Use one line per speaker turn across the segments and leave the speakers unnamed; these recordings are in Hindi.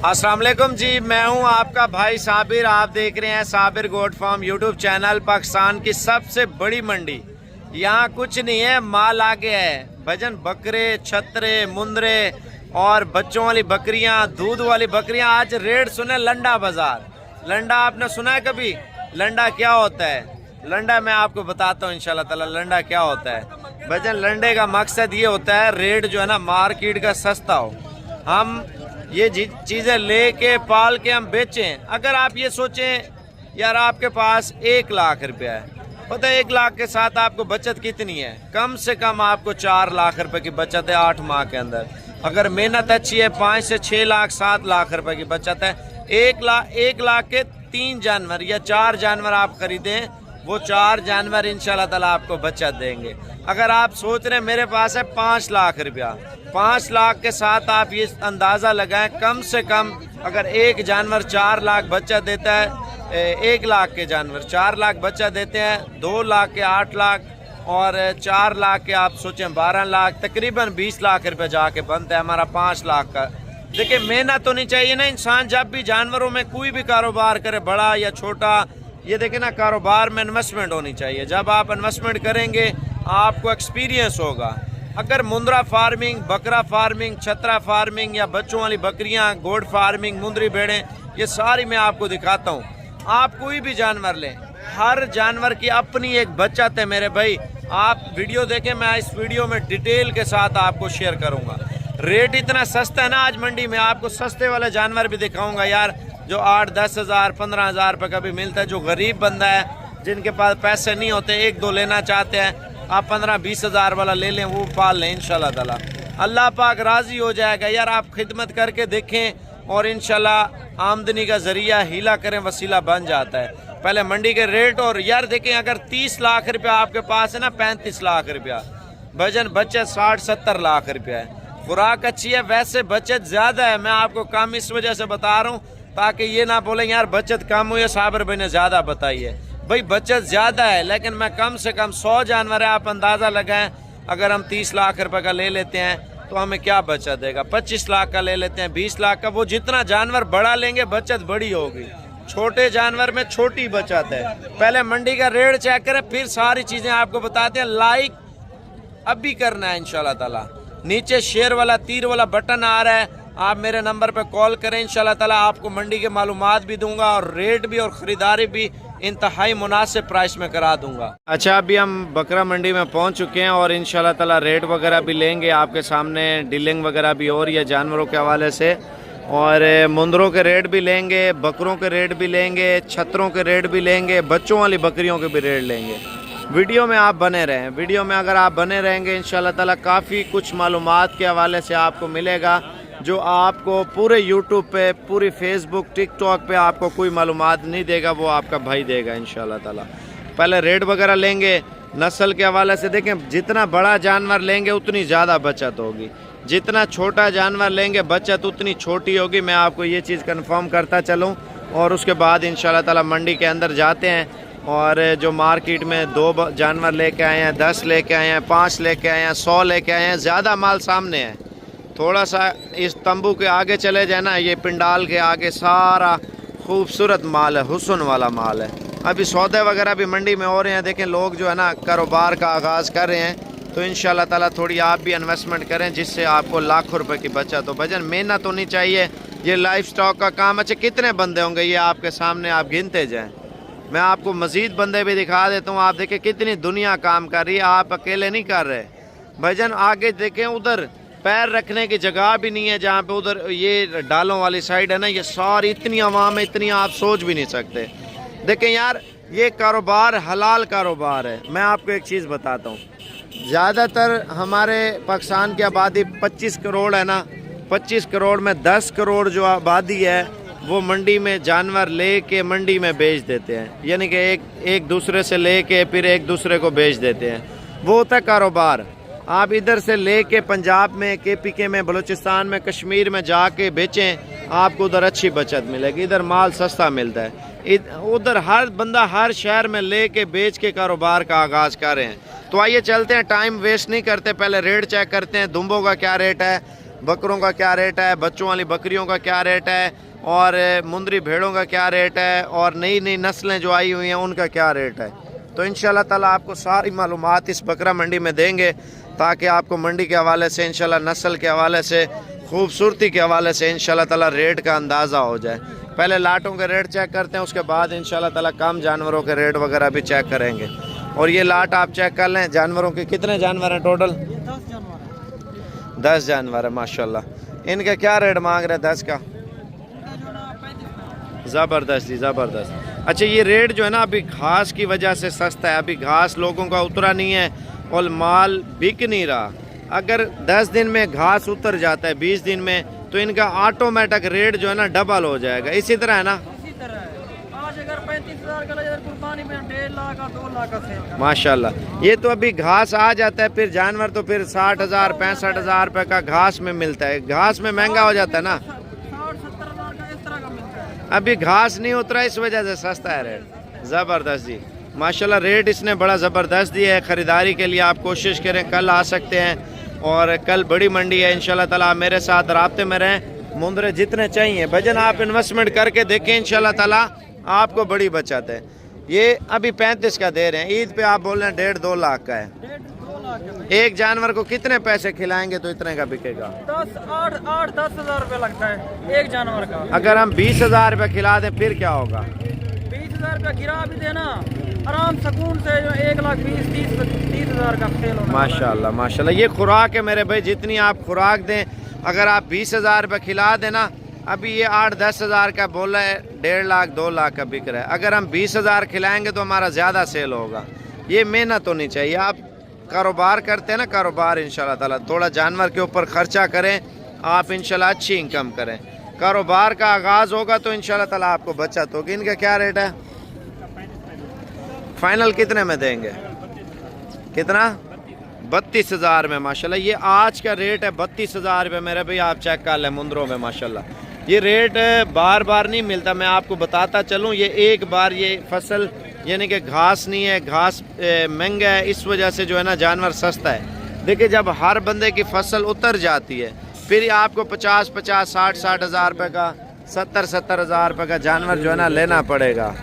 अस्सलाम वालेकुम जी, मैं हूं आपका भाई साबिर। आप देख रहे हैं Sabir goat farm YouTube channel. Pakistan की सबसे बड़ी मंडी। यहां कुछ नहीं है, माल आगे है। भजन बकरे, छतरे, मुंदरे और बच्चों वाली बकरियां, दूध वाली बकरियां। आज रेट सुने लंडा बाजार। लंडा आपने सुना है कभी? लंडा क्या होता है? लंडा मैं आपको बताता हूँ इंशाल्लाह ताला लंडा क्या होता है। भजन लंडे का मकसद ये होता है रेट जो है ना मार्केट का सस्ता हो, हम ये चीज़ें लेके पाल के हम बेचें। अगर आप ये सोचें यार आपके पास 1 लाख रुपया है, पता है 1 लाख के साथ आपको बचत कितनी है? कम से कम आपको 4 लाख रुपए की बचत है 8 माह के अंदर। अगर मेहनत अच्छी है 5 से 6 लाख 7 लाख रुपए की बचत है। 1 लाख के 3 जानवर या 4 जानवर आप खरीदें, वो 4 जानवर इंशाल्लाह ताला आपको बचत देंगे। अगर आप सोच रहे हैं मेरे पास है 5 लाख रुपया, 5 लाख के साथ आप ये अंदाज़ा लगाएं कम से कम अगर एक जानवर 4 लाख बचत देता है, 1 लाख के जानवर 4 लाख बचत देते हैं, 2 लाख के 8 लाख और 4 लाख के आप सोचें 12 लाख, तकरीबन 20 लाख रुपए जाके बनता है हमारा 5 लाख का। देखिए मेहनत होनी चाहिए ना इंसान जब भी जानवरों में कोई भी कारोबार करे, बड़ा या छोटा। ये देखें ना, कारोबार में इन्वेस्टमेंट होनी चाहिए। जब आप इन्वेस्टमेंट करेंगे आपको एक्सपीरियंस होगा। अगर मुंद्रा फार्मिंग, बकरा फार्मिंग, छतरा फार्मिंग या बच्चों वाली बकरियां, गोट फार्मिंग, मुंदरी भेड़ें, ये सारी मैं आपको दिखाता हूँ। आप कोई भी जानवर लें, हर जानवर की अपनी एक बचत है मेरे भाई। आप वीडियो देखें, मैं इस वीडियो में डिटेल के साथ आपको शेयर करूँगा। रेट इतना सस्ता है ना आज मंडी में, आपको सस्ते वाले जानवर भी दिखाऊँगा यार, जो 8-10 हज़ार 15 हज़ार रुपये का भी मिलता है। जो गरीब बंदा है, जिनके पास पैसे नहीं होते, 1-2 लेना चाहते हैं, आप 15-20 हज़ार वाला ले लें, वो पाल लें इंशाल्लाह ताला। अल्लाह पाक राज़ी हो जाएगा यार। आप खिदमत करके देखें और इंशाल्लाह आमदनी का ज़रिया हीला करें, वसीला बन जाता है। पहले मंडी के रेट और यार देखें, अगर 30 लाख रुपया आपके पास है ना, 35 लाख रुपया भजन, बचत 60-70 लाख रुपया है। खुराक अच्छी है, वैसे बचत ज़्यादा है। मैं आपको कम इस वजह से बता रहा हूँ ताकि ये ना बोलें यार बचत कम हुई है, साबिर भाई ने ज़्यादा बताई है। भाई बचत ज़्यादा है, लेकिन मैं कम से कम 100 जानवर है, आप अंदाज़ा लगाएं। अगर हम 30 लाख रुपए का ले लेते हैं तो हमें क्या बचत देगा? 25 लाख का ले लेते हैं, 20 लाख का। वो जितना जानवर बड़ा लेंगे बचत बड़ी होगी, छोटे जानवर में छोटी बचत है। पहले मंडी का रेट चेक करें, फिर सारी चीज़ें आपको बताते हैं। लाइक अभी करना है इंशाल्लाह ताला। नीचे शेयर वाला तीर वाला बटन आ रहा है, आप मेरे नंबर पे कॉल करें। इंशाल्लाह ताला आपको मंडी के मालूमात भी दूंगा और रेट भी और ख़रीदारी भी इंतहाई मुनासिब प्राइस में करा दूंगा। अच्छा, अभी हम बकरा मंडी में पहुंच चुके हैं और इंशाल्लाह ताला रेट वगैरह भी लेंगे। आपके सामने डीलिंग वगैरह भी हो रही है जानवरों के हवाले से, और मुंदरों के रेट भी लेंगे, बकरों के रेट भी लेंगे, छतरों के रेट भी लेंगे, बच्चों वाली बकरियों के भी रेट लेंगे। वीडियो में आप बने रहें। वीडियो में अगर आप बने रहेंगे इंशाल्लाह ताला काफ़ी कुछ मालूमात के हवाले से आपको मिलेगा, जो आपको पूरे यूट्यूब पे, पूरी फेसबुक, टिकटॉक पे आपको कोई मालूमात नहीं देगा, वो आपका भाई देगा इंशाल्लाह ताला। पहले रेट वगैरह लेंगे। नस्ल के हवाले से देखें, जितना बड़ा जानवर लेंगे उतनी ज़्यादा बचत होगी, जितना छोटा जानवर लेंगे बचत उतनी छोटी होगी। मैं आपको ये चीज़ कंफर्म करता चलूँ और उसके बाद इंशाल्लाह ताला मंडी के अंदर जाते हैं। और जो मार्केट में 2 जानवर लेके आए हैं, 10 लेके आए हैं, 5 लेके आए हैं, 100 लेके आए हैं, ज़्यादा माल सामने है। थोड़ा सा इस तंबू के आगे चले जाए ना, ये पिंडाल के आगे सारा खूबसूरत माल है, हुस्न वाला माल है। अभी सौदे वगैरह भी मंडी में हो रहे हैं। देखें लोग जो है ना कारोबार का आगाज़ कर रहे हैं, तो इंशाल्लाह ताला थोड़ी आप भी इन्वेस्टमेंट करें जिससे आपको लाखों रुपए की बचत हो। भजन मेहनत होनी चाहिए, ये लाइफ स्टॉक का काम। अच्छा, कितने बंदे होंगे ये आपके सामने, आप गिनते जाएँ। मैं आपको मज़ीद बंदे भी दिखा देता हूँ। आप देखें कितनी दुनिया काम कर रही है, आप अकेले नहीं कर रहे। भजन आगे देखें, उधर पैर रखने की जगह भी नहीं है, जहाँ पे उधर ये डालों वाली साइड है ना, ये सारी इतनी आवाम है, इतनी आप सोच भी नहीं सकते। देखें यार, ये कारोबार हलाल कारोबार है। मैं आपको एक चीज़ बताता हूँ, ज़्यादातर हमारे पाकिस्तान की आबादी 25 करोड़ है ना, 25 करोड़ में 10 करोड़ जो आबादी है वो मंडी में जानवर ले के मंडी में बेच देते हैं। यानी कि एक दूसरे से ले के फिर एक दूसरे को बेच देते हैं, वो होता है कारोबार। आप इधर से लेके पंजाब में, KPK में, बलूचिस्तान में, कश्मीर में जाके बेचें, आपको उधर अच्छी बचत मिलेगी। इधर माल सस्ता मिलता है, उधर हर बंदा हर शहर में लेके बेच के कारोबार का आगाज़ कर रहे हैं। तो आइए चलते हैं, टाइम वेस्ट नहीं करते, पहले रेट चेक करते हैं। दुम्बों का क्या रेट है, बकरों का क्या रेट है, बच्चों वाली बकरियों का क्या रेट है, और मुंदरी भेड़ों का क्या रेट है, और नई नई नस्लें जो आई हुई हैं उनका क्या रेट है। तो इंशाल्लाह ताला आपको सारी मालूमात इस बकरा मंडी में देंगे, ताकि आपको मंडी के हवाले से इंशाल्लाह, नस्ल के हवाले से, खूबसूरती के हवाले से इंशाल्लाह ताला रेट का अंदाज़ा हो जाए। पहले लाटों के रेट चेक करते हैं, उसके बाद इंशाल्लाह ताला कम जानवरों के रेट वगैरह भी चेक करेंगे। और ये लाट आप चेक कर लें जानवरों के, कितने जानवर हैं टोटल? 10 जानवर है माशाल्लाह। इनका क्या रेट मांग रहे हैं 10 का? ज़बरदस्त जी, ज़बरदस्त। अच्छा, ये रेट जो है ना अभी घास की वजह से सस्ता है, अभी घास लोगों का उतरा नहीं है और माल बिक नहीं रहा। अगर 10 दिन में घास उतर जाता है, 20 दिन में, तो इनका ऑटोमेटिक रेट जो है ना डबल हो जाएगा। इसी तरह है ना,
इसी तरह है। आज अगर 35,000 का लगा कुर्बानी में 1.5 लाख का 2 लाख का सेल
माशाल्लाह। ये तो अभी घास आ जाता है, फिर जानवर तो फिर 60,000 65,000 रुपये का घास में मिलता है। घास में महंगा हो जाता है ना,
60-70,000 का इस तरह का मिलता है।
अभी घास नहीं उतरा, इस वजह से सस्ता है रेट। ज़बरदस्त जी माशाल्लाह, रेट इसने बड़ा ज़बरदस्त दिया है। ख़रीदारी के लिए आप कोशिश करें, कल आ सकते हैं, और कल बड़ी मंडी है इंशाल्लाह ताला। आप मेरे साथ राब्ते में रहें, मुंदरे जितने चाहिए भजन आप इन्वेस्टमेंट करके देखें, इंशाल्लाह ताला आपको बड़ी बचत है। ये अभी 35 का दे रहे हैं, ईद पे आप बोल रहे हैं 1.5-2 लाख का है।
1.5-2 लाख का।
एक जानवर को कितने पैसे खिलाएंगे तो इतने का बिकेगा?
10,000 रुपये लगता है एक जानवर का।
अगर हम 20,000 रुपये खिला दें फिर क्या होगा?
20,000 रुपया गिरा भी देना, आराम सुकून से जो 1,20,000-30,000 का सेल होना।
माशाल्लाह माशाल्लाह। ये खुराक है मेरे भाई, जितनी आप खुराक दें, अगर आप 20,000 रुपये खिला देना, अभी ये 8-10 हज़ार का बोला है, 1.5 लाख 2 लाख का बिक रहा है। अगर हम 20,000 खिलाएंगे तो हमारा ज़्यादा सेल होगा। ये मेहनत होनी चाहिए। आप कारोबार करते हैं ना, कारोबार इंशाल्लाह ताला थोड़ा जानवर के ऊपर खर्चा करें, आप इंशाल्लाह अच्छी इनकम करें। कारोबार का आगाज़ होगा तो इंशाल्लाह ताला आपको बचत होगी। इनका क्या रेट है? फाइनल कितने में देंगे? कितना? 32,000 में माशाल्लाह। ये आज का रेट है 32,000 रुपये मेरे भाई, आप चेक कर लें मुंदरों में माशाल्लाह। ये रेट बार बार नहीं मिलता, मैं आपको बताता चलूँ। ये एक बार ये फसल यानी कि घास नहीं है, घास महंगा है, इस वजह से जो है ना जानवर सस्ता है। देखिए जब हर बंदे की फसल उतर जाती है, फिर आपको 50-50, 60-60 हज़ार रुपये का, 70-70 हज़ार रुपये का जानवर जो है ना लेना पड़ेगा।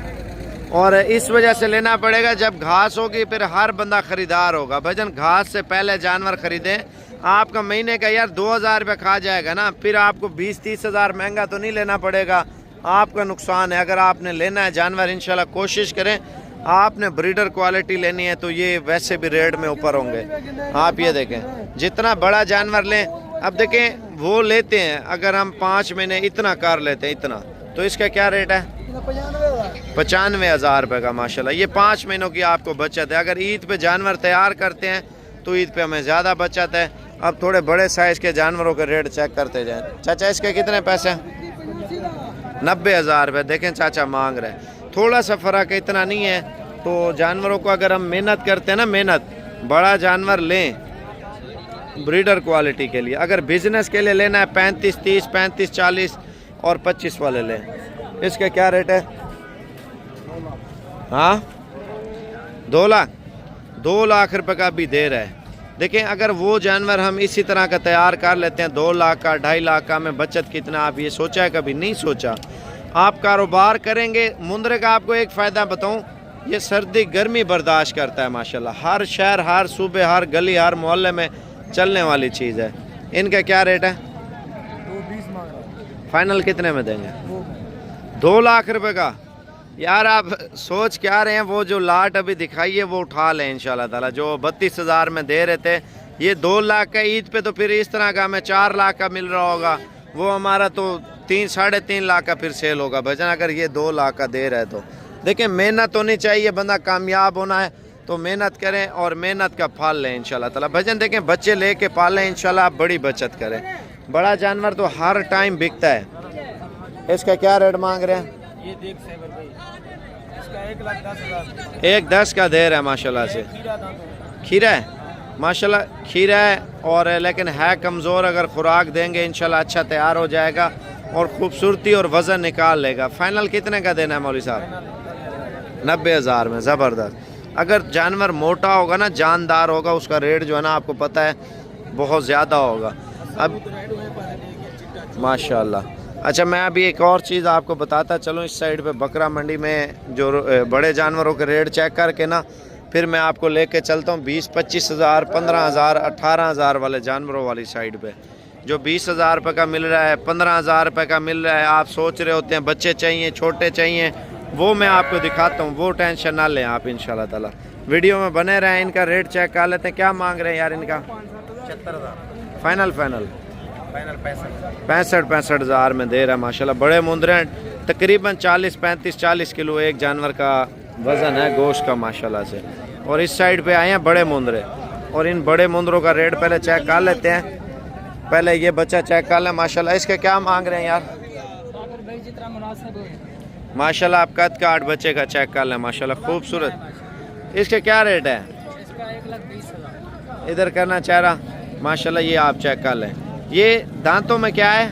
और इस वजह से लेना पड़ेगा, जब घास होगी फिर हर बंदा ख़रीदार होगा। भजन घास से पहले जानवर ख़रीदें, आपका महीने का यार 2,000 रुपये खा जाएगा ना, फिर आपको 20-30 हज़ार महंगा तो नहीं लेना पड़ेगा, आपका नुकसान है। अगर आपने लेना है जानवर, इंशाल्लाह कोशिश करें, आपने ब्रीडर क्वालिटी लेनी है तो ये वैसे भी रेट में ऊपर होंगे। आप ये देखें, जितना बड़ा जानवर लें, अब देखें वो लेते हैं, अगर हम 5 महीने इतना कर लेते हैं इतना, तो इसका क्या रेट है? 95,000 रुपये का माशाल्लाह। ये 5 महीनों की आपको बचत है। अगर ईद पे जानवर तैयार करते हैं तो ईद पे हमें ज़्यादा बचत है। अब थोड़े बड़े साइज़ के जानवरों के रेट चेक करते जाएं। चाचा इसके कितने पैसे? 90,000 रुपये। देखें चाचा मांग रहे हैं, थोड़ा सा फ़र्क है, इतना नहीं है। तो जानवरों को अगर हम मेहनत करते हैं ना, मेहनत, बड़ा जानवर लें ब्रीडर क्वालिटी के लिए। अगर बिजनेस के लिए लेना है 35-30, 35-40 और 25 वाले लें। इसका क्या रेट है? हाँ 2 लाख, 2 लाख रुपए का भी दे रहा है। देखें अगर वो जानवर हम इसी तरह का तैयार कर लेते हैं 2 लाख का, 2.5 लाख का, में बचत कितना, आप ये सोचा है? कभी नहीं सोचा। आप कारोबार करेंगे। मुंदरे का आपको एक फ़ायदा बताऊं, ये सर्दी गर्मी बर्दाश्त करता है माशाल्लाह। हर शहर, हर सूबे, हर गली, हर मोहल्ले में चलने वाली चीज़ है। इनका क्या रेट है?
220 मांग रहा।
फाइनल कितने में देंगे? 2 लाख रुपए का। यार आप सोच क्या रहे हैं? वो जो लाट अभी दिखाई है वो उठा लें इंशाल्लाह ताला। जो 32,000 में दे रहे थे, ये 2 लाख का ईद पे, तो फिर इस तरह का हमें 4 लाख का मिल रहा होगा, वो हमारा तो 3-3.5 लाख का फिर सेल होगा भजन, अगर ये 2 लाख का दे रहे तो। देखिए मेहनत होनी चाहिए, बंदा कामयाब होना है तो मेहनत करें और मेहनत का फल लें इंशाल्लाह ताला। भजन देखें बच्चे लेके पालें इंशाल्लाह, आप बड़ी बचत करें। बड़ा जानवर तो हर टाइम बिकता है। इसका क्या रेट मांग रहे हैं?
ये देख सेवर भाई, इसका 1,10,000।
1,10 का दे रहा है माशाल्लाह से। खीरा है माशाल्लाह, खीरा है, और लेकिन है कमज़ोर। अगर खुराक देंगे इंशाल्लाह अच्छा तैयार हो जाएगा और ख़ूबसूरती और वज़न निकाल लेगा। फाइनल कितने का देना है मौलवी साहब? 90,000 में। ज़बरदस्त। अगर जानवर मोटा होगा ना, जानदार होगा, उसका रेट जो है ना आपको पता है बहुत ज़्यादा होगा। अब माशाल्लाह। अच्छा, मैं अभी एक और चीज़ आपको बताता चलूँ। इस साइड पे बकरा मंडी में जो बड़े जानवरों के रेट चेक करके ना फिर मैं आपको लेके चलता हूँ 20-25 हज़ार, 15 हज़ार, 18 हज़ार वाले जानवरों वाली साइड पे। जो 20 हज़ार रुपये का मिल रहा है, 15 हज़ार रुपये का मिल रहा है, आप सोच रहे होते हैं बच्चे चाहिए, छोटे चाहिए, वो मैं आपको दिखाता हूँ, वो टेंशन ना लें आप इंशाल्लाह ताला। वीडियो में बने रहें। इनका रेट चेक कर लेते हैं। क्या मांग रहे हैं यार इनका? 75,000 फाइनल 65 हज़ार में दे रहा है माशाल्लाह। बड़े मुंदरे हैं, तकरीबन 40-35-40 किलो एक जानवर का वज़न है गोश्त का माशाल्लाह से। और इस साइड पे आए हैं बड़े मुंदरे, और इन बड़े मुंदरों का रेट पहले चेक कर लेते हैं। पहले ये बच्चा चेक कर लें माशाल्लाह। इसके क्या मांग रहे हैं यार? माशाल्लाह आप कद का 8 बच्चे का चेक कर लें माशाल्लाह, खूबसूरत। इसके क्या रेट है? इधर करना चेहरा माशाल्लाह, ये आप चेक कर लें। ये दांतों में क्या है?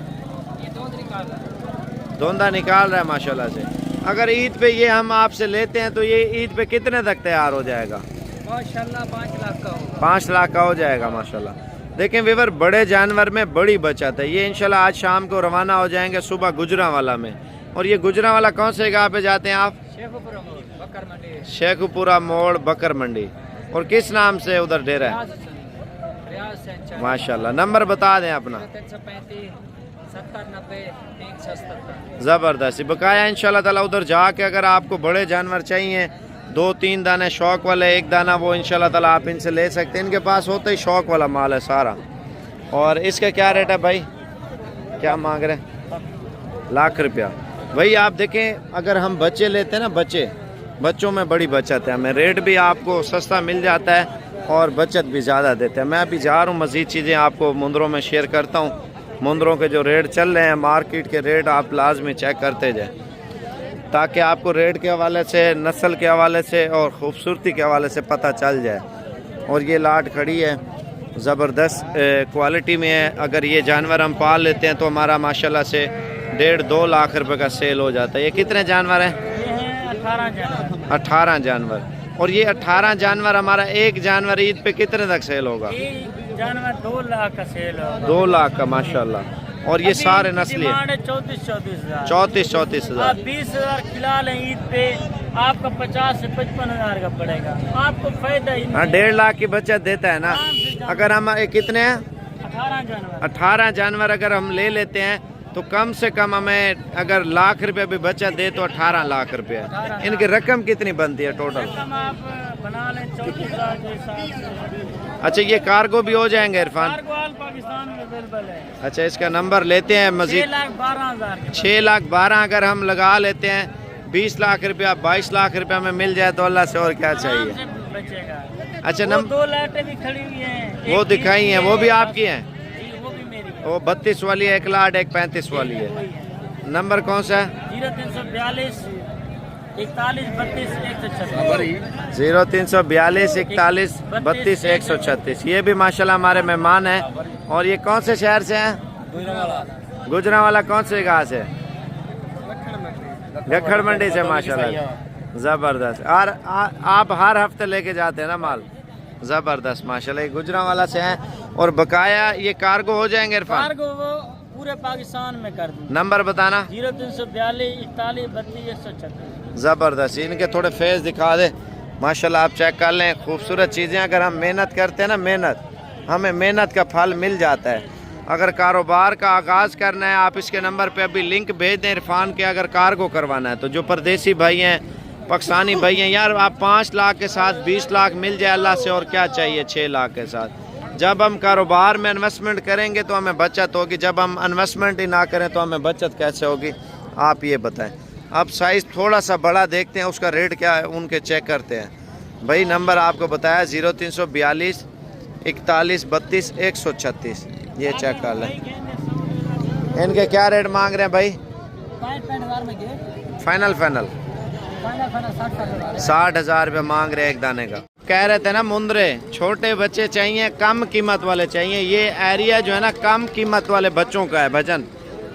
धोंदा निकाल रहा है माशाल्लाह से। अगर ईद पे ये हम आपसे लेते हैं तो ये ईद पे कितने तक तैयार हो जाएगा?
माशाल्लाह 5 लाख का होगा।
5 लाख का हो जाएगा माशाल्लाह। देखें वीवर, बड़े जानवर में बड़ी बचत है। ये इंशाल्लाह आज शाम को रवाना हो जाएंगे सुबह गुजरांवाला में। और ये गुजरांवाला कौन से गाँव पे जाते हैं आप? शेखुपुरा मोड़ बकर मंडी। और किस नाम से उधर डेरा है? माशाल्लाह। नंबर बता दें अपना।
335-70-90-377।
ज़बरदस्त। बकाया इंशाल्लाह ताला उधर जाके अगर आपको बड़े जानवर चाहिए, 2-3 दाने शौक वाले, 1 दाना, वो इंशाल्लाह ताला आप इनसे ले सकते हैं। इनके पास होता ही शौक वाला माल है सारा। और इसका क्या रेट है भाई? क्या मांग रहे हैं? लाख रुपया। भाई आप देखें, अगर हम बच्चे लेते हैं ना, बच्चों में बड़ी बचत है। हमें रेट भी आपको सस्ता मिल जाता है और बचत भी ज़्यादा देते हैं। मैं अभी जा रहा हूँ, मज़ीद चीज़ें आपको मुंदरों में शेयर करता हूँ। मुंदरों के जो रेट चल रहे हैं, मार्केट के रेट आप लाजमी चेक करते जाएं, ताकि आपको रेट के हवाले से, नस्ल के हवाले से और ख़ूबसूरती के हवाले से पता चल जाए। और ये लाट खड़ी है, ज़बरदस्त क्वालिटी में है। अगर ये जानवर हम पाल लेते हैं तो हमारा माशाल्लाह से 1.5-2 लाख रुपए का सेल हो जाता है। ये कितने जानवर हैं? 18 जानवर। और ये 18 जानवर, हमारा एक जानवर ईद पे कितने तक सेल होगा?
जानवर 2 लाख का सेल होगा।
2 लाख का माशाल्लाह। और ये सारे नस्ली 34-34 हज़ार।
20 हज़ार खिला लें ईद पे, आपका 50 से 55 हज़ार का पड़ेगा। आपको फायदा ही।
हाँ, 1.5 लाख की बचत देता है ना। अगर हम कितने हैं? 18 जानवर अगर हम ले लेते हैं तो कम से कम हमें अगर लाख रुपए भी बचत दे तो 18 लाख रुपए। इनकी रकम कितनी बनती है टोटल?
आप बना लें 34,000 के हिसाब से।
अच्छा, ये कार्गो भी हो जाएंगे इरफान?
पाकिस्तान में अवेलेबल है।
अच्छा, इसका नंबर लेते हैं मजीद।
6,12,000।
6,12,000 अगर हम लगा लेते हैं, 20 लाख रुपया, 22 लाख रुपया में मिल जाए तो अल्लाह से और क्या चाहिए।
बचेगा।
अच्छा,
दो लाटें भी खड़ी हुई हैं,
वो दिखाई हैं, वो भी आपकी हैं?
वो भी मेरी है।
वो 32 वाली है, 1 लाट, 1 35 वाली है। नंबर कौन सा है?
0342 41 32 136।
0342 41 32 136। ये भी माशाल्लाह हमारे मेहमान हैं। और ये कौन से शहर से हैं? गुजरांवाला। कौन से गाँव से? गखड़ मंडी से माशाल्लाह। ज़बरदस्त। और आप हर हफ्ते लेके जाते हैं ना माल? ज़बरदस्त माशाल्लाह। ये गुजरांवाला से हैं। और बकाया ये कार्गो हो जाएंगे इरफान?
कार्गो वो पूरे पाकिस्तान में कर दूँ।
नंबर बताना।
0342 41 32 136।
ज़बरदस्त। इनके थोड़े फेस दिखा दे माशाल्लाह, आप चेक कर लें। खूबसूरत चीज़ें। अगर हम मेहनत करते हैं ना, हमें मेहनत का फल मिल जाता है। अगर कारोबार का आगाज़ करना है, आप इसके नंबर पे अभी लिंक भेज दें इरफान के। अगर कार्गो करवाना है तो जो परदेसी भाई हैं, पाकिस्तानी भाई हैं, यार आप 5 लाख के साथ 20 लाख मिल जाए अल्लाह से और क्या चाहिए 6 लाख के साथ। जब हम कारोबार में इन्वेस्टमेंट करेंगे तो हमें बचत होगी, जब हम इन्वेस्टमेंट ही ना करें तो हमें बचत कैसे होगी, आप ये बताएं। अब साइज़ थोड़ा सा बड़ा देखते हैं, उसका रेट क्या है उनके चेक करते हैं। भाई नंबर आपको बताया 0342 41 32 136। ये चेक कर लें। इनके क्या रेट मांग रहे हैं भाई?
65,000
फाइनल 60,000 रुपये मांग रहे हैं एक दाने का। कह रहे थे ना मुंदरे छोटे बच्चे चाहिए, कम कीमत वाले चाहिए। ये एरिया जो है ना कम कीमत वाले बच्चों का है भजन।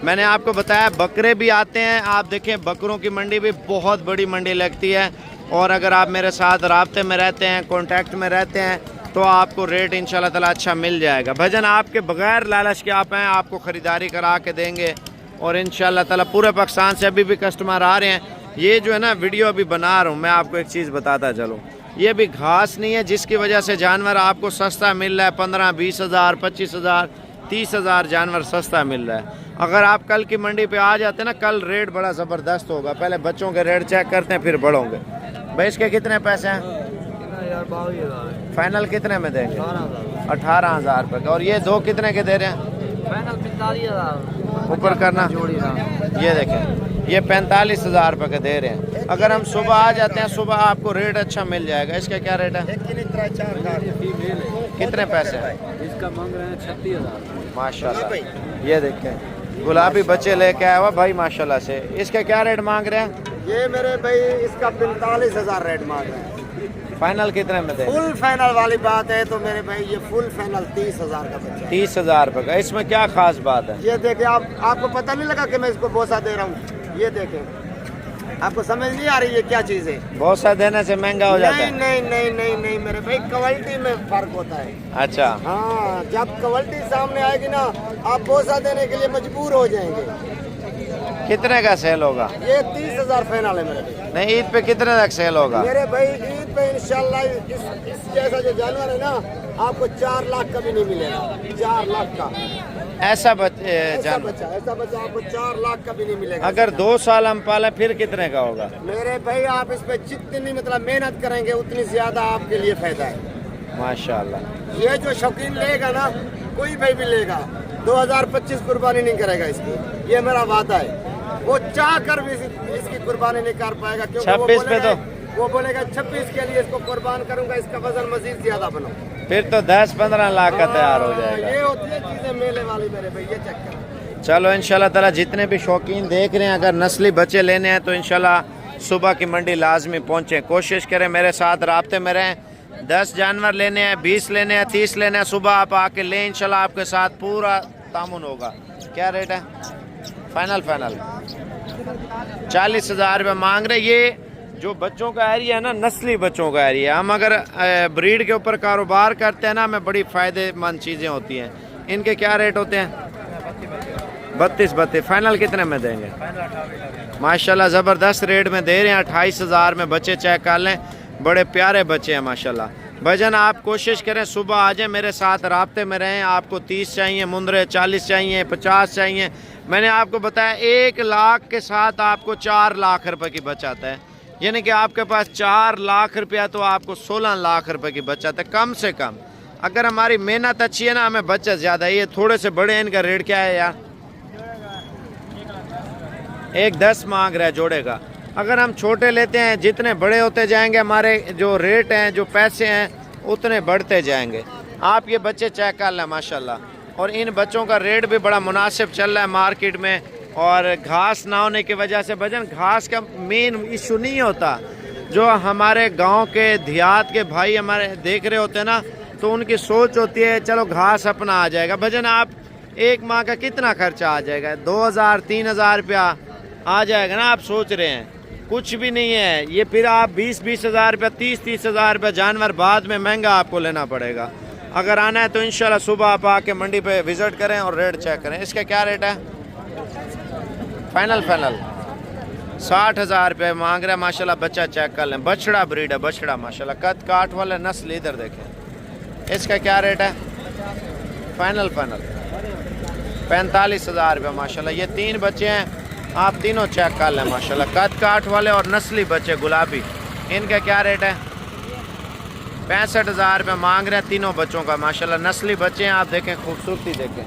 मैंने आपको बताया बकरे भी आते हैं। आप देखें बकरों की मंडी भी बहुत बड़ी मंडी लगती है। और अगर आप मेरे साथ राब्ते में रहते हैं, कांटेक्ट में रहते हैं तो आपको रेट इंशाल्लाह ताला अच्छा मिल जाएगा। भजन आपके बगैर लालच के आप हैं, आपको ख़रीदारी करा के देंगे और इंशाल्लाह ताला पूरे पाकिस्तान से अभी भी कस्टमर आ रहे हैं। ये जो है ना वीडियो अभी बना रहा हूँ, मैं आपको एक चीज़ बताता चलूँ, ये भी घास नहीं है जिसकी वजह से जानवर आपको सस्ता मिल रहा है। 15-20 हज़ार, 25 हज़ार, 30 हज़ार जानवर सस्ता मिल रहा है। अगर आप कल की मंडी पे आ जाते ना, कल रेट बड़ा ज़बरदस्त होगा। पहले बच्चों के रेट चेक करते हैं फिर बड़ों के। भाई इसके कितने पैसे हैं? फाइनल कितने में देंगे? 18,000 रुपये का। और ये दो कितने के दे रहे हैं?
फाइनल 45,000
ऊपर करना। ये देखें, ये 45,000 रुपये के दे रहे हैं। अगर हम सुबह आ जाते हैं, सुबह आपको रेट अच्छा मिल जाएगा। इसका क्या रेट है? कितने पैसे हैं?
इसका मांग रहे हैं 36,000
माशाल्लाह। ये देखें गुलाबी बच्चे लेके आया हुआ भाई माशाल्लाह से। इसका क्या रेट मांग रहे हैं?
ये मेरे भाई इसका 45,000 रेट मांग रहे हैं।
फाइनल कितने में दे?
फुल फाइनल वाली बात है तो मेरे भाई ये फुल फाइनल 30,000 का बच्चा है।
30,000 रुपये का। इसमें क्या खास बात है?
ये देखे आपको पता नहीं लगा कि मैं इसको बोसा दे रहा हूँ? ये देखे, आपको समझ नहीं आ रही है क्या चीज़ है?
बोसा देने से महंगा हो जाता है?
नहीं नहीं नहीं नहीं मेरे भाई, क्वालिटी में फर्क होता है।
अच्छा।
हाँ, जब क्वालिटी सामने आएगी ना, आप बोसा देने के लिए मजबूर हो जाएंगे।
कितने का सेल होगा?
ये 30,000 फाइनल है मेरे भाई।
नहीं, ईद पे कितने तक सेल होगा?
मेरे भाई ईद पे इंशाल्लाह इस जैसा जो जानवर है ना, आपको 4 लाख का भी नहीं मिलेगा। 4 लाख का
ऐसा
ऐसा बच्चा आपको 4 लाख का भी नहीं मिलेगा।
अगर 2 साल हम पाले फिर कितने का होगा?
मेरे भाई आप इस पे जितनी मतलब मेहनत करेंगे उतनी ज्यादा आपके लिए फायदा है।
माशाल्लाह।
ये जो शौकीन लेगा ना, कोई भाई भी लेगा, 2025 कुर्बानी नहीं करेगा इसकी, ये मेरा वादा है। वो चाह कर भी इसकी कुर्बानी नहीं कर पाएगा, क्योंकि
26 पे तो
वो बोलेगा 26 के लिए इसको कुर्बान करूंगा, इसका वजन मजीद ज्यादा बनाओ,
फिर तो 10-15 लाख का तैयार हो जाएगा।
ये होती है चीजें मेले वाली मेरे भाई, ये चेक कर।
चलो इंशाल्लाह ताला जितने भी शौकीन देख रहे हैं, अगर नस्ली बच्चे लेने हैं तो इंशाल्लाह सुबह की मंडी लाजमी पहुँचें। कोशिश करें मेरे साथ राब्ते में रहें। 10 जानवर लेने हैं, 20 लेने हैं, 30 लेने हैं, सुबह आप आके लें, इंशाल्लाह आपके साथ पूरा तामुन होगा। क्या रेट है? फाइनल 40,000 रुपये मांग रहे। ये जो बच्चों का एरिया है ना, नस्ली बच्चों का एरिया, हम अगर ब्रीड के ऊपर कारोबार करते हैं ना, हमें बड़ी फ़ायदेमंद चीज़ें होती हैं। इनके क्या रेट होते हैं? 32। फाइनल कितने में देंगे? माशाल्लाह ज़बरदस्त रेट में दे रहे हैं। 28,000 में बच्चे चेक कर लें, बड़े प्यारे बच्चे हैं माशाल्लाह। भजन आप कोशिश करें सुबह आ जाएं, मेरे साथ राब्ते में रहें। आपको 30 चाहिए मुंदरे, 40 चाहिए, 50 चाहिए। मैंने आपको बताया 1 लाख के साथ आपको 4 लाख रुपए की बचत है, यानी कि आपके पास 4 लाख रुपया तो आपको 16 लाख रुपए की बचत है कम से कम। अगर हमारी मेहनत अच्छी है ना, हमें बचत ज़्यादा है। ये थोड़े से बड़े हैं, इनका रेट क्या है यार? 1,10 मांग रहा है जोड़े का। अगर हम छोटे लेते हैं, जितने बड़े होते जाएंगे हमारे जो रेट हैं, जो पैसे हैं, उतने बढ़ते जाएंगे। आप ये बच्चे चेक कर लें माशाल्लाह, और इन बच्चों का रेट भी बड़ा मुनासिब चल रहा है मार्केट में। और घास ना होने की वजह से भजन घास का मेन इशू नहीं होता। जो हमारे गांव के देहात के भाई हमारे देख रहे होते हैं ना, तो उनकी सोच होती है चलो घास अपना आ जाएगा। भजन आप एक माह का कितना खर्चा आ जाएगा? 2,000-3,000 रुपया आ जाएगा ना। आप सोच रहे हैं कुछ भी नहीं है ये। फिर आप 20-20 हज़ार रुपया, 30-30 हज़ार रुपया जानवर बाद में महंगा आपको लेना पड़ेगा। अगर आना है तो इंशाल्लाह सुबह आप आके मंडी पे विज़िट करें और रेट चेक करें। इसका क्या रेट है? फाइनल 60,000 रुपये मांग रहे हैं माशाल्लाह। बच्चा चेक कर लें, बछड़ा ब्रीड है, बछड़ा माशाल्लाह, कद काठ वाले नस्ल। इधर देखें, इसका क्या रेट है? फाइनल 45,000 रुपये माशाल्लाह। ये 3 बच्चे हैं, आप तीनों चेक कर लें माशाल्लाह, कद काठ वाले और नस्ली बच्चे गुलाबी। इनका क्या रेट है? 65,000 रुपये मांग रहे हैं तीनों बच्चों का माशाल्लाह। नस्ली बच्चे हैं, आप देखें खूबसूरती देखें।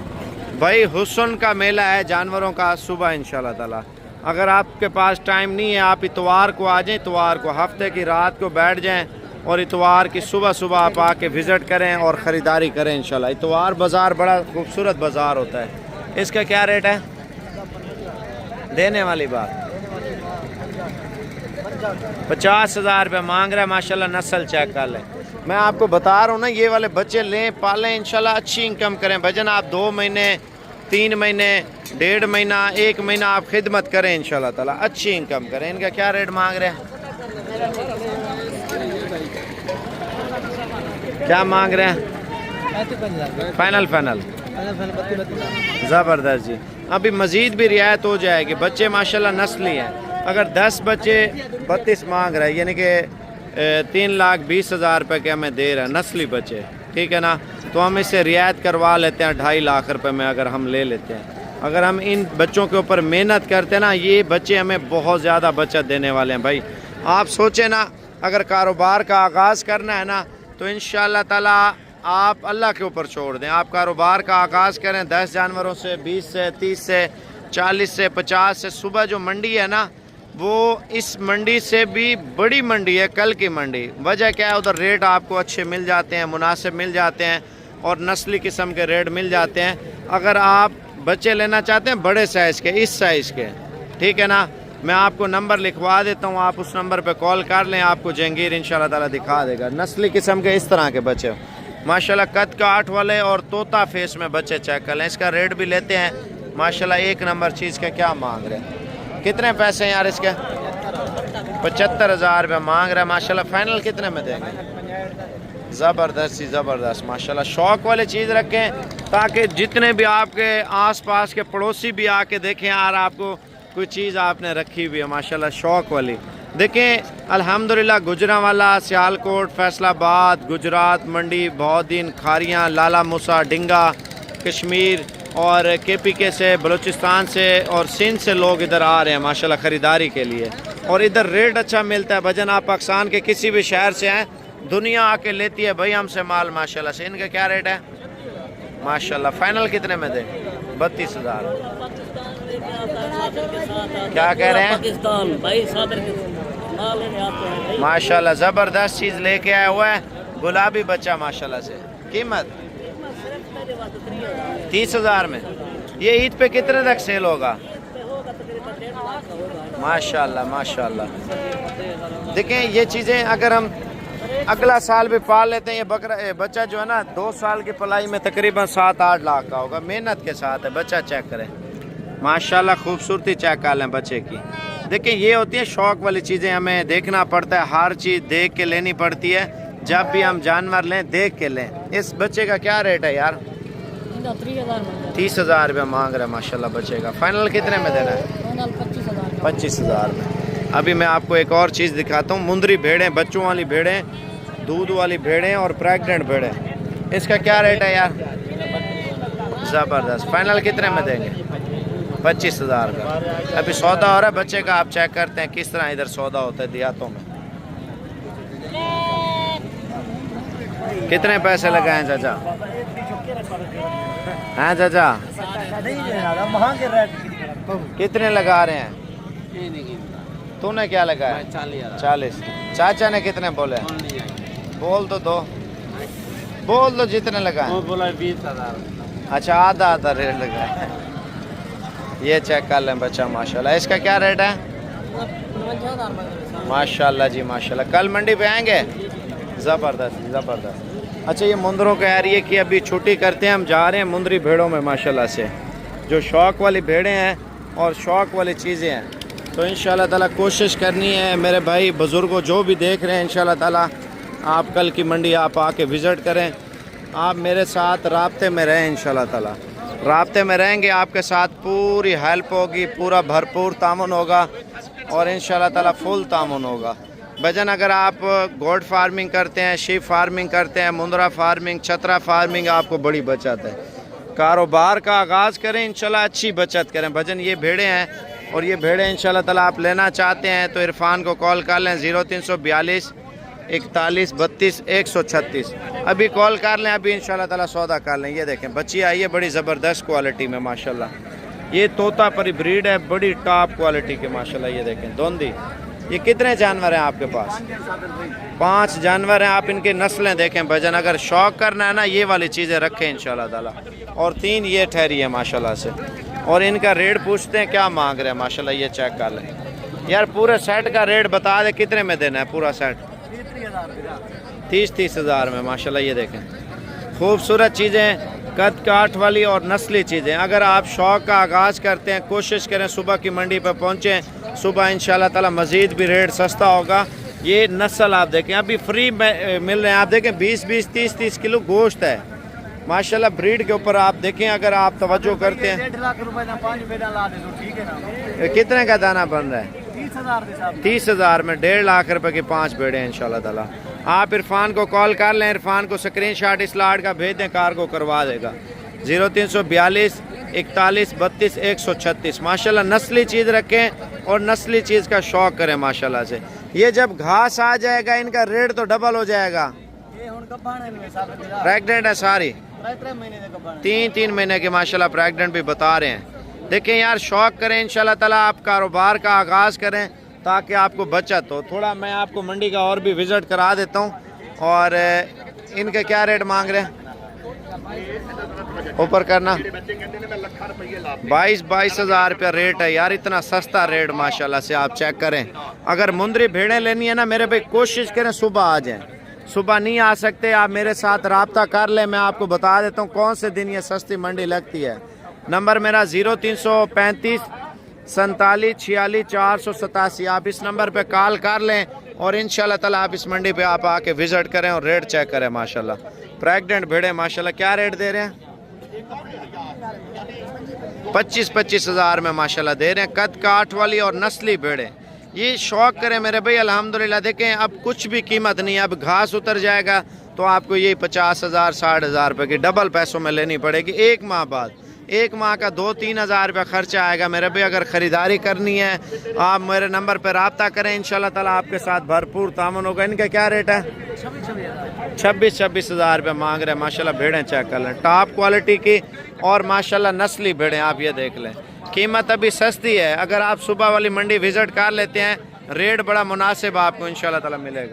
भाई हुस्न का मेला है जानवरों का सुबह इंशाल्लाह ताला। अगर आपके पास टाइम नहीं है, आप इतवार को आ जाएं, इतवार को हफ्ते की रात को बैठ जाएं और इतवार की सुबह आप आके विज़िट करें और ख़रीदारी करें इंशाल्लाह। इतवार बाज़ार बड़ा खूबसूरत बाज़ार होता है। इसका क्या रेट है? देने वाली बात 50,000 रुपये मांग रहा है माशाल्लाह। नस्ल चेक कर लें। मैं आपको बता रहा हूँ ना, ये वाले बच्चे लें, पालें, इंशाल्लाह अच्छी इनकम करें। भजन आप 2 महीने, 3 महीने, 1.5 महीना, 1 महीना आप खिदमत करें इंशाल्लाह ताला, अच्छी इनकम करें। इनका क्या रेट मांग रहे हैं? क्या मांग रहे हैं? फाइनल फाइनल ज़बरदस्त जी। अभी मज़ीद भी रियायत हो जाएगी। बच्चे माशाल्लाह नस्ली हैं। अगर 10 बच्चे 32 मांग रहे हैं, यानी कि 3,20,000 रुपये के हमें दे रहे हैं नस्ली बच्चे, ठीक है ना, तो हम इससे रियायत करवा लेते हैं 2.5 लाख रुपए में अगर हम ले लेते हैं। अगर हम इन बच्चों के ऊपर मेहनत करते हैं ना, ये बच्चे हमें बहुत ज़्यादा बचत देने वाले हैं भाई। आप सोचें ना, अगर कारोबार का आगाज़ करना है ना, तो इंशाअल्लाह ताला आप अल्लाह के ऊपर छोड़ दें। आप कारोबार का आगाज़ करें 10 जानवरों से, 20 से, 30 से, 40 से, 50 से। सुबह जो मंडी है ना, वो इस मंडी से भी बड़ी मंडी है, कल की मंडी। वजह क्या है? उधर रेट आपको अच्छे मिल जाते हैं, मुनासिब मिल जाते हैं और नस्ली किस्म के रेट मिल जाते हैं। अगर आप बच्चे लेना चाहते हैं बड़े साइज़ के, इस साइज़ के, ठीक है ना, मैं आपको नंबर लिखवा देता हूँ, आप उस नंबर पे कॉल कर लें, आपको जहांगीर इंशाल्लाह ताला दिखा देगा। नस्ली किस्म के इस तरह के बच्चे माशाल्लाह कद का 8 वाले और तोता फेस में बच्चे चेक कर लें। इसका रेट भी लेते हैं माशाल्लाह, 1 नंबर चीज़ के। क्या मांग रहे हैं? कितने पैसे हैं यार इसके? 75,000 रुपये मांग रहा है माशाल्लाह। फाइनल कितने में देंगे? ज़बरदस्त ही ज़बरदस्त माशाल्लाह। शौक़ वाली चीज़ रखें ताकि जितने भी आपके आसपास के पड़ोसी भी आके देखें यार आपको कोई चीज़ आपने रखी हुई है माशाल्लाह, शौक़ वाली। देखें अल्हम्दुलिल्लाह, गुजरांवाला, सियालकोट, फैसलाबाद, गुजरात मंडी, बहोदीन, खारियाँ, लाला मूसा, डिंगा, कश्मीर और KPK से, बलूचिस्तान से और सिंध से लोग इधर आ रहे हैं माशाल्लाह ख़रीदारी के लिए। और इधर रेट अच्छा मिलता है भजन। आप पाकिस्तान के किसी भी शहर से हैं, दुनिया आके लेती है भाई हमसे माल माशाल्लाह से। इनका क्या रेट है माशाल्लाह? फाइनल कितने में दें? 32,000। क्या कह रहे हैं?
पाकिस्तान भाई
माशाल्लाह ज़बरदस्त चीज़ लेके आया हुआ है, गुलाबी बच्चा माशाल्लाह से। कीमत 30,000 में। ये ईद पे कितने तक सेल होगा? माशाल्लाह माशाल्लाह। देखें ये चीज़ें अगर हम अगला साल भी पाल लेते हैं, ये बच्चा जो है ना 2 साल की पलाई में तकरीबन 7-8 लाख का होगा। मेहनत के साथ है। बच्चा चेक करें माशाल्लाह, खूबसूरती चेक कर लें बच्चे की। देखें ये होती है शौक़ वाली चीज़ें, हमें देखना पड़ता है, हर चीज़ देख के लेनी पड़ती है। जब भी हम जानवर लें देख के लें। इस बच्चे का क्या रेट है यार? 30,000 रुपये मांग रहे हैं माशाल्लाह बच्चे का। फाइनल कितने में देना है? 25,000 में। अभी मैं आपको एक और चीज़ दिखाता हूँ। मुंदरी भेड़ें, बच्चों वाली भेड़ें, दूध वाली भेड़ें और प्रेग्नेंट भेड़ें, इसका क्या रेट है यार? ज़बरदस्त। फाइनल कितने में देंगे? 25,000 का। अभी सौदा हो रहा है बच्चे का, आप चेक करते हैं किस तरह इधर सौदा होता है देहातों में। कितने पैसे लगाए चाचा? हैं चाचा कितने लगा रहे हैं? तूने क्या लगाया? 40। चाचा ने कितने बोले? बोल तो दो, बोल दो जितने लगाए।
बोला 20,000।
अच्छा आधा आधा रेट लगाया। ये चेक कर लें बच्चा माशाल्लाह। इसका क्या रेट है? माशाल्लाह जी माशाल्लाह। कल मंडी पे आएंगे? ज़बरदस्त ज़बरदस्त। अच्छा ये मुंदरों का यार, ये कि अभी छुट्टी करते हैं, हम जा रहे हैं मुंदरी भेड़ों में माशाल्लाह से। जो शौक़ वाली भेड़ें हैं और शौक़ वाली चीज़ें हैं, तो इंशाल्लाह ताला कोशिश करनी है मेरे भाई बुज़ुर्गों जो भी देख रहे हैं, इंशाल्लाह ताला आप कल की मंडी आप आके विज़िट करें। आप मेरे साथ राब्ते में रहें, इंशाल्लाह ताला राब्ते में रहेंगे, आपके साथ पूरी हेल्प होगी, पूरा भरपूर तामुन होगा और इंशाल्लाह ताला फुल तामुन होगा। भजन अगर आप गोट फार्मिंग करते हैं, शीप फार्मिंग करते हैं, मुंद्रा फार्मिंग, छतरा फार्मिंग, आपको बड़ी बचत है। कारोबार का आगाज़ करें इंशाल्लाह, अच्छी बचत करें। भजन ये भेड़ें हैं और ये भेड़ें इंशाल्लाह ताला आप लेना चाहते हैं तो इरफान को कॉल कर लें 0342 41 32 136। अभी कॉल कर लें, अभी इंशाल्लाह ताला सौदा कर लें। ये देखें बच्ची आई है बड़ी ज़बरदस्त क्वालिटी में माशाल्लाह। ये तोता परी ब्रीड है, बड़ी टॉप क्वालिटी के माशाल्लाह। ये देखें दोंदी। ये कितने जानवर हैं आपके पास? 5 जानवर हैं। आप इनके नस्लें देखें भजन, अगर शौक़ करना है ना ये वाली चीज़ें रखें इंशाल्लाह ताला। और 3 ये ठहरी है माशाल्लाह से। और इनका रेट पूछते हैं क्या मांग रहे हैं माशाल्लाह। ये चेक कर लें यार, पूरे सेट का रेट बता दे कितने में देना है पूरा सेट? 30 हज़ार में माशाल्लाह। ये देखें खूबसूरत चीज़ें, कद काठ वाली और नस्ली चीज़ें। अगर आप शौक़ का आगाज़ करते हैं, कोशिश करें सुबह की मंडी पर पहुँचें। सुबह इंशाल्लाह ताला मज़ीद भी रेट सस्ता होगा। ये नस्ल आप देखें अभी फ्री मिल रहे हैं। आप देखें 20-20, 30-30 किलो गोश्त है माशाल्लाह। ब्रीड के ऊपर आप देखें, अगर आप तवज्जो करते हैं।
1.5 लाख रुपए ना 5 बेड़ा ला दे तो ठीक है ना।
कितने का दाना बन रहा है?
30,000 के साथ।
30,000 में 1.5 लाख रुपए के 5 बेड़े हैं इंशाल्लाह ताला। आप इरफान को कॉल कर लें, इरफान को स्क्रीनशॉट इस लाट का भेज दें, कार को करवा देगा। 0342 41 32 136। माशाल्लाह नस्ली चीज़ रखें और नस्ली चीज़ का शौक़ करें माशाल्लाह से। ये जब घास आ जाएगा इनका रेट तो डबल हो जाएगा।
ये हुन कब्बान है में साहब तेरा।
प्रेग्नेंट है सारी,
3 महीने के कब्बान।
3 महीने के माशाल्लाह प्रेग्नेंट भी बता रहे हैं। देखें यार शौक़ करें इंशाल्लाह ताला, आप कारोबार का आगाज़ करें ताकि आपको बचत हो। थोड़ा मैं आपको मंडी का और भी विज़िट करा देता हूँ। और इनके क्या रेट मांग रहे हैं? ऊपर करना 22 हज़ार रुपया रेट है यार, इतना सस्ता रेट माशाल्लाह से। आप चेक करें, अगर मुंदरी भेड़ें लेनी है ना मेरे भाई, कोशिश करें सुबह आ जाएं। सुबह नहीं आ सकते आप मेरे साथ रब्ता कर लें, मैं आपको बता देता हूँ कौन से दिन ये सस्ती मंडी लगती है। नंबर मेरा 0335 47 46 487। आप इस नंबर पे कॉल कर लें और इंशाल्लाह ताला आप इस मंडी पे आप आके विज़िट करें और रेट चेक करें माशाल्लाह। प्रेग्नेंट भेड़े माशाल्लाह क्या रेट दे रहे हैं? 25 हज़ार में माशाल्लाह दे रहे हैं। कद काठ वाली और नस्ली भेड़े, ये शौक़ करें मेरे भाई अल्हम्दुलिल्लाह। देखें अब कुछ भी कीमत नहीं है, अब घास उतर जाएगा तो आपको ये 50 हज़ार 60 हज़ार रुपये की डबल पैसों में लेनी पड़ेगी। 1 माह बाद, 1 माह का 2-3 हज़ार रुपया खर्चा आएगा मेरे भाई। अगर ख़रीदारी करनी है आप मेरे नंबर पर रब्ता करें, इंशाल्लाह ताला आपके साथ भरपूर तामन होगा। इनका क्या रेट है? 26 हज़ार रुपये मांग रहे हैं माशाल्लाह। भेड़ें चेक कर लें, टॉप क्वालिटी की और माशाल्लाह नस्ली भेड़ें आप ये देख लें। कीमत अभी सस्ती है, अगर आप सुबह वाली मंडी विज़िट कर लेते हैं रेट बड़ा मुनासिब आपको इंशाल्लाह ताला मिलेगा।